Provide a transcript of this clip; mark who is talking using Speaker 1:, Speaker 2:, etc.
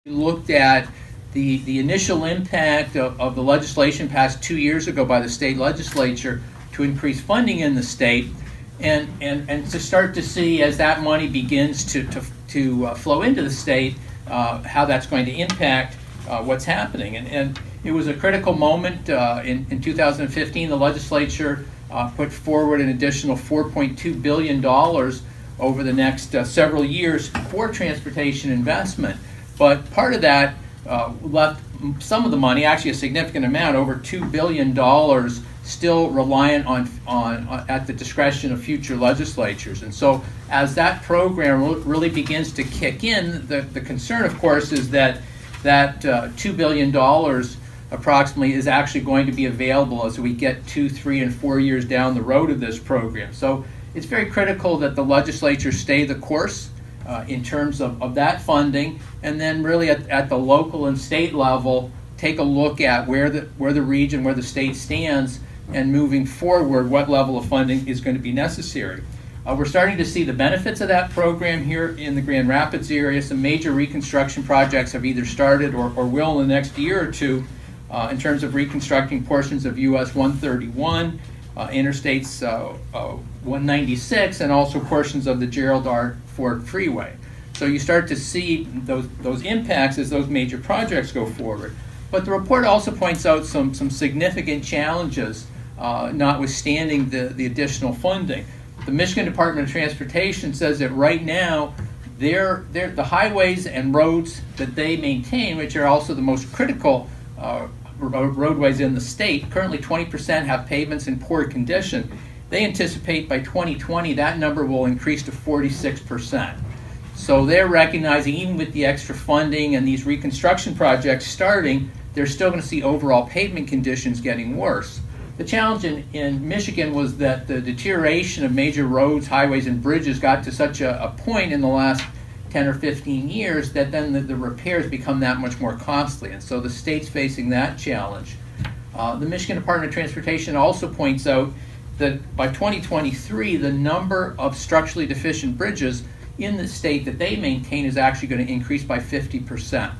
Speaker 1: We looked at the initial impact of the legislation passed 2 years ago by the state legislature to increase funding in the state, and to start to see, as that money begins to flow into the state, how that's going to impact what's happening. And it was a critical moment. In 2015, the legislature put forward an additional $4.2 billion over the next several years for transportation investment. But part of that left some of the money, actually a significant amount, over $2 billion, still reliant on at the discretion of future legislatures. And so as that program really begins to kick in, the concern, of course, is that $2 billion approximately is actually going to be available as we get 2, 3, and 4 years down the road of this program. So it's very critical that the legislature stay the course in terms of that funding, and then really at the local and state level, take a look at where the region, where the state stands, and moving forward, what level of funding is going to be necessary. We're starting to see the benefits of that program here in the Grand Rapids area. Some major reconstruction projects have either started or will in the next year or two in terms of reconstructing portions of US 131, interstates 196, and also portions of the Gerald R. Ford Freeway. So you start to see those impacts as those major projects go forward. But the report also points out some significant challenges, notwithstanding the additional funding. The Michigan Department of Transportation says that right now, the highways and roads that they maintain, which are also the most critical roadways in the state, currently 20% have pavements in poor condition. They anticipate by 2020 that number will increase to 46%. So they're recognizing, even with the extra funding and these reconstruction projects starting, they're still going to see overall pavement conditions getting worse. The challenge in Michigan was that the deterioration of major roads, highways, and bridges got to such a point in the last 10 or 15 years that then the repairs become that much more costly. And so the state's facing that challenge. The Michigan Department of Transportation also points out that by 2023, the number of structurally deficient bridges in the state that they maintain is actually going to increase by 50%.